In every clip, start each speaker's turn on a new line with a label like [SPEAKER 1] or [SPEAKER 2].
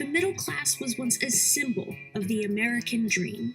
[SPEAKER 1] The middle class was once a symbol of the American dream.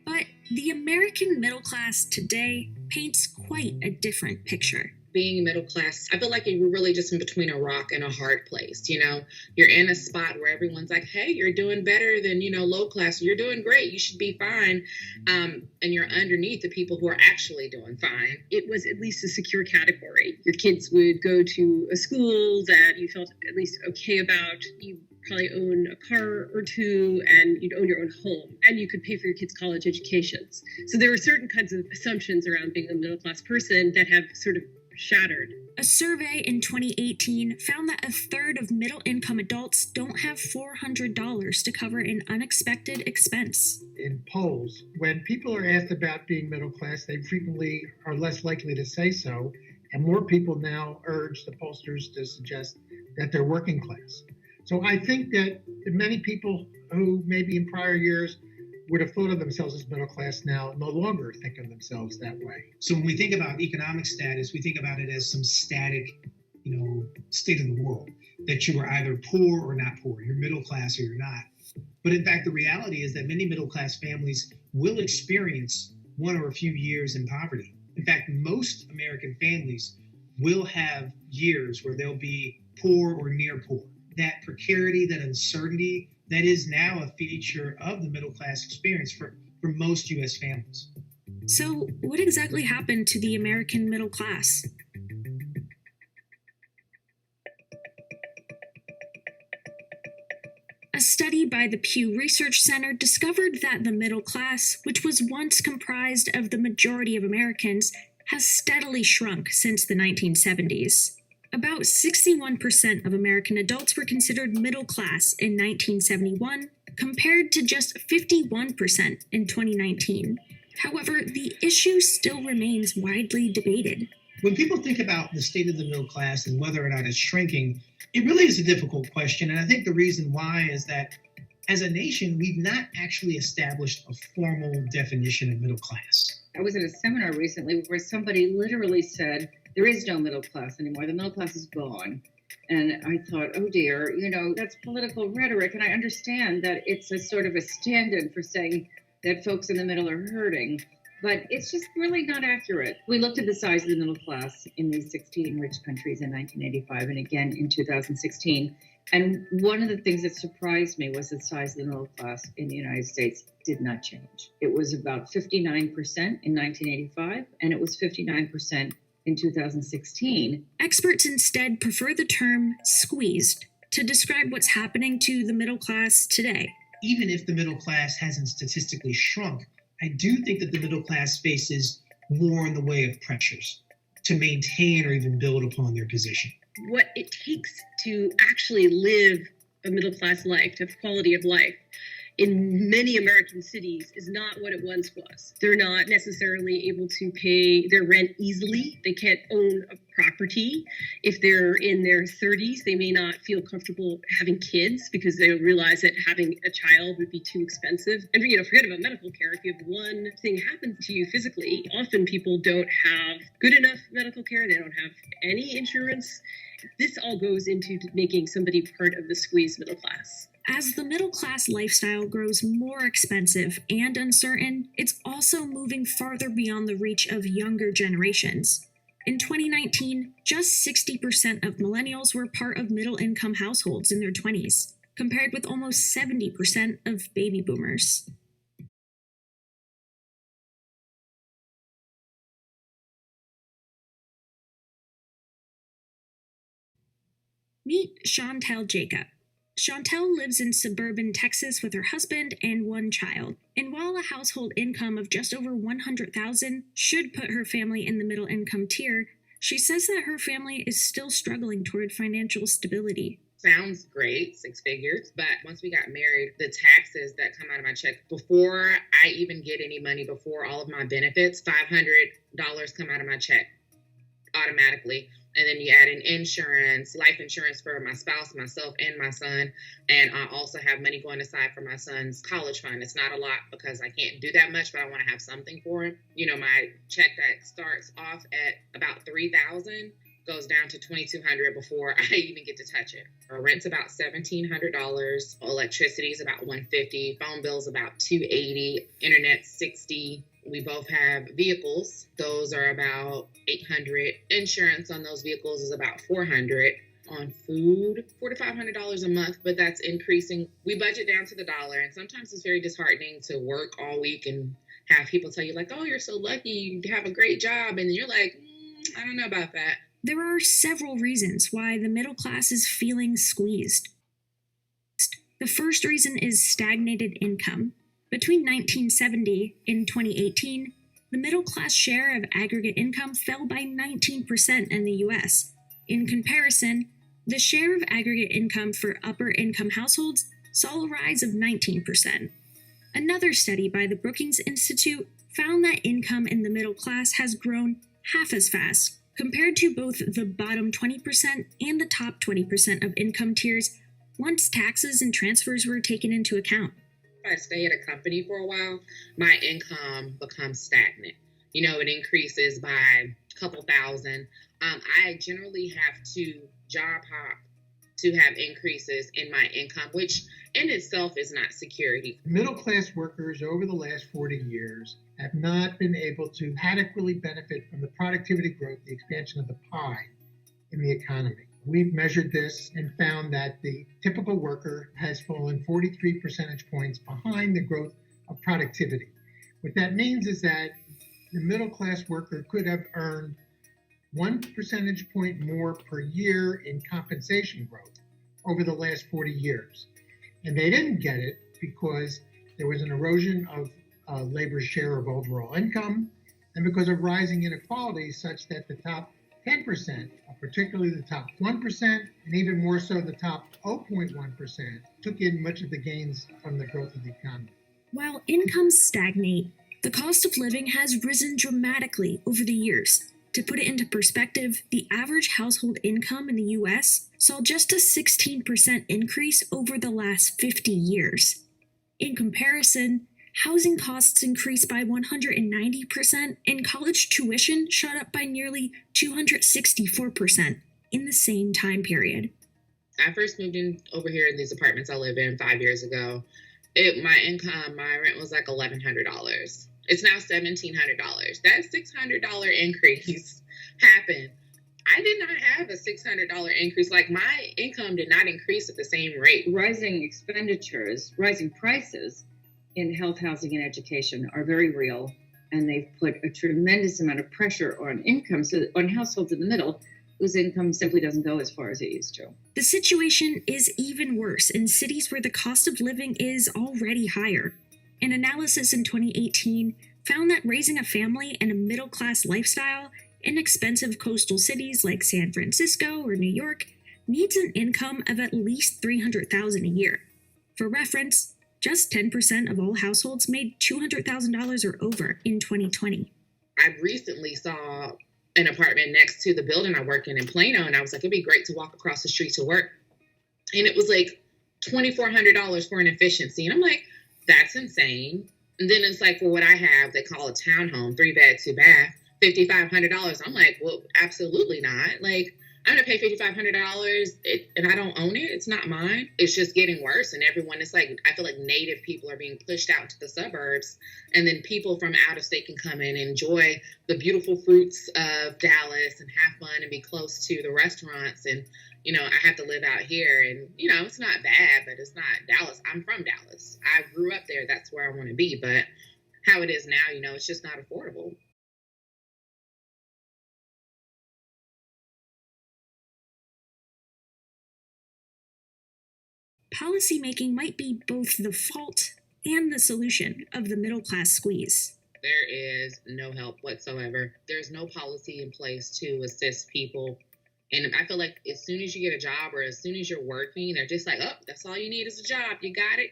[SPEAKER 1] But the American middle class today paints quite a different picture.
[SPEAKER 2] Being middle class, I feel like you're really just in between a rock and a hard place. You're in a spot where everyone's like, hey, you're doing better than, low class. You're doing great. You should be fine. And you're underneath the people who are actually doing fine.
[SPEAKER 3] It was at least a secure category. Your kids would go to a school that you felt at least okay about. You probably own a car or two, and you'd own your own home, and you could pay for your kids' college educations. So there were certain kinds of assumptions around being a middle class person that have sort of shattered.
[SPEAKER 1] A survey in 2018 found that a third of middle-income adults don't have $400 to cover an unexpected expense.
[SPEAKER 4] In polls, when people are asked about being middle class, they frequently are less likely to say so, and more people now urge the pollsters to suggest that they're working class. So I think that many people who maybe in prior years would have thought of themselves as middle class now no longer think of themselves that way.
[SPEAKER 5] So when we think about economic status, we think about it as some static, state of the world, that you are either poor or not poor, you're middle class or you're not. But in fact, the reality is that many middle class families will experience one or a few years in poverty. In fact, most American families will have years where they'll be poor or near poor. That precarity, that uncertainty, that is now a feature of the middle class experience for most U.S. families.
[SPEAKER 1] So, what exactly happened to the American middle class? A study by the Pew Research Center discovered that the middle class, which was once comprised of the majority of Americans, has steadily shrunk since the 1970s. About 61% of American adults were considered middle class in 1971, compared to just 51% in 2019. However, the issue still remains widely debated.
[SPEAKER 5] When people think about the state of the middle class and whether or not it's shrinking, it really is a difficult question. And I think the reason why is that as a nation, we've not actually established a formal definition of middle class.
[SPEAKER 6] I was at a seminar recently where somebody literally said, there is no middle class anymore. The middle class is gone. And I thought, oh dear, that's political rhetoric. And I understand that it's a sort of a stand-in for saying that folks in the middle are hurting. But it's just really not accurate. We looked at the size of the middle class in these 16 rich countries in 1985 and again in 2016. And one of the things that surprised me was the size of the middle class in the United States did not change. It was about 59% in 1985, and it was 59% in 2016.
[SPEAKER 1] Experts instead prefer the term squeezed to describe what's happening to the middle class today.
[SPEAKER 5] Even if the middle class hasn't statistically shrunk, I do think that the middle class faces more in the way of pressures to maintain or even build upon their position.
[SPEAKER 3] What it takes to actually live a middle class life, to have quality of life, in many American cities is not what it once was. They're not necessarily able to pay their rent easily. They can't own a property. If they're in their 30s, they may not feel comfortable having kids because they realize that having a child would be too expensive. And forget about medical care. If you have one thing happen to you physically, often people don't have good enough medical care. They don't have any insurance. This all goes into making somebody part of the squeezed middle class.
[SPEAKER 1] As the middle class lifestyle grows more expensive and uncertain, it's also moving farther beyond the reach of younger generations. In 2019, just 60% of millennials were part of middle-income households in their 20s, compared with almost 70% of baby boomers. Meet Chantel Jacob. Chantel lives in suburban Texas with her husband and one child. And while a household income of just over $100,000 should put her family in the middle income tier, she says that her family is still struggling toward financial stability.
[SPEAKER 2] Sounds great, 6 figures, but once we got married, the taxes that come out of my check, before I even get any money, before all of my benefits, $500 come out of my check automatically. And then you add in insurance, life insurance for my spouse, myself, and my son. And I also have money going aside for my son's college fund. It's not a lot because I can't do that much, but I want to have something for him. My check that starts off at about $3,000 goes down to $2,200 before I even get to touch it. Our rent's about $1,700. Electricity is about $150. Phone bill's about $280. Internet $60. We both have vehicles. Those are about $800. Insurance on those vehicles is about $400. On food, $400 to $500 a month, but that's increasing. We budget down to the dollar, and sometimes it's very disheartening to work all week and have people tell you like, "Oh, you're so lucky, you have a great job," and you're like, "I don't know about that."
[SPEAKER 1] There are several reasons why the middle class is feeling squeezed. The first reason is stagnated income. Between 1970 and 2018, the middle class share of aggregate income fell by 19% in the US. In comparison, the share of aggregate income for upper income households saw a rise of 19%. Another study by the Brookings Institute found that income in the middle class has grown half as fast compared to both the bottom 20% and the top 20% of income tiers once taxes and transfers were taken into account.
[SPEAKER 2] If I stay at a company for a while, my income becomes stagnant. It increases by a couple thousand. I generally have to job hop to have increases in my income, which in itself is not security.
[SPEAKER 4] Middle class workers over the last 40 years have not been able to adequately benefit from the productivity growth, the expansion of the pie in the economy. We've measured this and found that the typical worker has fallen 43 percentage points behind the growth of productivity. What that means is that the middle class worker could have earned 1 percentage point more per year in compensation growth over the last 40 years. And they didn't get it because there was an erosion of labor's share of overall income and because of rising inequalities such that the top 10%, particularly the top 1%, and even more so the top 0.1%, took in much of the gains from the growth of the economy.
[SPEAKER 1] While incomes stagnate, the cost of living has risen dramatically over the years. To put it into perspective, the average household income in the US saw just a 16% increase over the last 50 years. In comparison, housing costs increased by 190% and college tuition shot up by nearly 264% in the same time period.
[SPEAKER 2] I first moved in over here in these apartments I live in 5 years ago. My rent was like $1,100. It's now $1,700. That $600 increase happened. I did not have a $600 increase. Like, my income did not increase at the same rate.
[SPEAKER 6] Rising expenditures, rising prices in health, housing, and education are very real, and they've put a tremendous amount of pressure on income, so on households in the middle whose income simply doesn't go as far as it used to.
[SPEAKER 1] The situation is even worse in cities where the cost of living is already higher. An analysis in 2018 found that raising a family in a middle-class lifestyle in expensive coastal cities like San Francisco or New York needs an income of at least $300,000 a year. For reference, just 10% of all households made $200,000 or over in 2020.
[SPEAKER 2] I recently saw an apartment next to the building I work in Plano, and I was like, it'd be great to walk across the street to work. And it was like $2,400 for an efficiency. And I'm like, that's insane. And then it's like, well, what I have, they call a townhome, 3-bed, 2-bath, $5,500. I'm like, well, absolutely not. Like, I'm going to pay $5,500 and I don't own it. It's not mine. It's just getting worse. And everyone is like, I feel like native people are being pushed out to the suburbs. And then people from out of state can come in and enjoy the beautiful fruits of Dallas and have fun and be close to the restaurants. And, I have to live out here. And, it's not bad, but it's not Dallas. I'm from Dallas. I grew up there. That's where I want to be. But how it is now, it's just not affordable.
[SPEAKER 1] Policymaking might be both the fault and the solution of the middle class squeeze.
[SPEAKER 2] There is no help whatsoever. There's no policy in place to assist people. And I feel like as soon as you get a job or as soon as you're working, they're just like, oh, that's all you need is a job. You got it.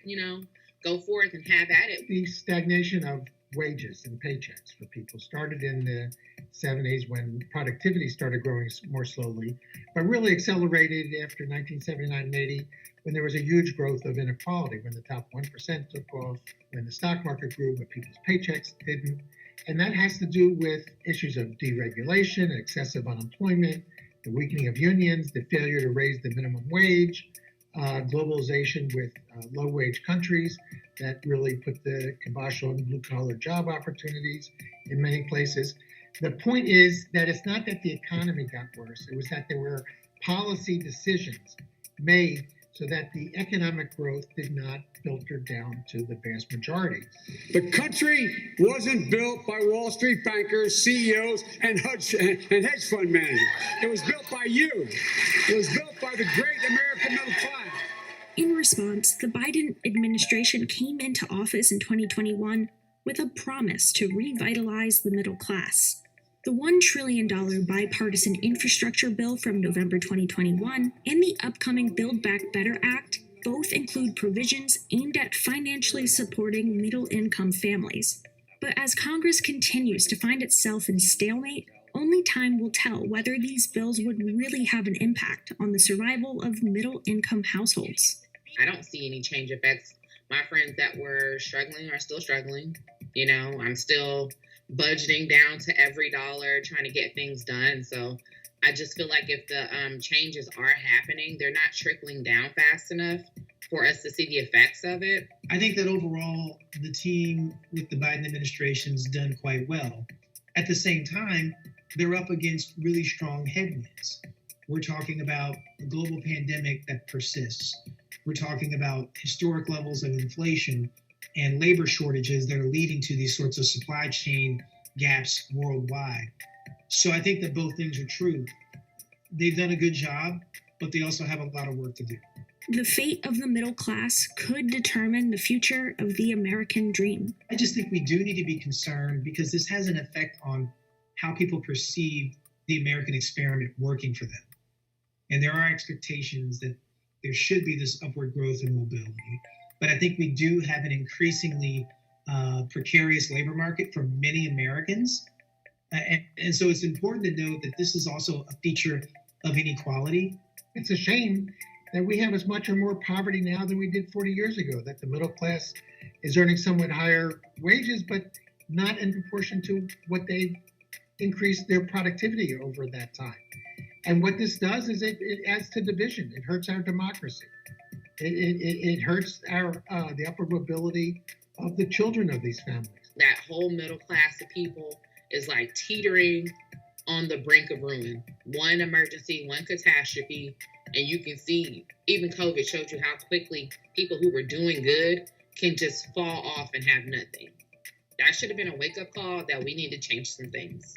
[SPEAKER 2] Go forth and have at it.
[SPEAKER 4] The stagnation of wages and paychecks for people started in the 70s when productivity started growing more slowly, but really accelerated after 1979 and 80 when there was a huge growth of inequality, when the top 1% took off, when the stock market grew, but people's paychecks didn't. And that has to do with issues of deregulation, excessive unemployment, the weakening of unions, the failure to raise the minimum wage, globalization with low-wage countries that really put the kibosh on blue-collar job opportunities in many places. The point is that it's not that the economy got worse. It was that there were policy decisions made so that the economic growth did not filter down to the vast majority.
[SPEAKER 7] The country wasn't built by Wall Street bankers, CEOs, and hedge fund managers. It was built by you. It was built by the great American middle class.
[SPEAKER 1] In response, the Biden administration came into office in 2021 with a promise to revitalize the middle class. The $1 trillion bipartisan infrastructure bill from November 2021 and the upcoming Build Back Better Act both include provisions aimed at financially supporting middle-income families. But as Congress continues to find itself in stalemate, only time will tell whether these bills would really have an impact on the survival of middle-income households.
[SPEAKER 2] I don't see any change effects. My friends that were struggling are still struggling. You know, I'm still budgeting down to every dollar, trying to get things done. So I just feel like if the changes are happening, they're not trickling down fast enough for us to see the effects of it.
[SPEAKER 5] I think that overall, the team with the Biden administration's done quite well. At the same time, they're up against really strong headwinds. We're talking about a global pandemic that persists. We're talking about historic levels of inflation and labor shortages that are leading to these sorts of supply chain gaps worldwide. So I think that both things are true. They've done a good job, but they also have a lot of work to do.
[SPEAKER 1] The fate of the middle class could determine the future of the American dream.
[SPEAKER 5] I just think we do need to be concerned because this has an effect on how people perceive the American experiment working for them. And there are expectations that there should be this upward growth in mobility. But I think we do have an increasingly precarious labor market for many Americans. And so it's important to note that this is also a feature of inequality.
[SPEAKER 4] It's a shame that we have as much or more poverty now than we did 40 years ago, that the middle class is earning somewhat higher wages, but not in proportion to what they've increased their productivity over that time. And what this does is it adds to division. It hurts our democracy. It hurts the upward mobility of the children of these families.
[SPEAKER 2] That whole middle class of people is like teetering on the brink of ruin. One emergency, one catastrophe, and you can see even COVID showed you how quickly people who were doing good can just fall off and have nothing. That should have been a wake-up call that we need to change some things.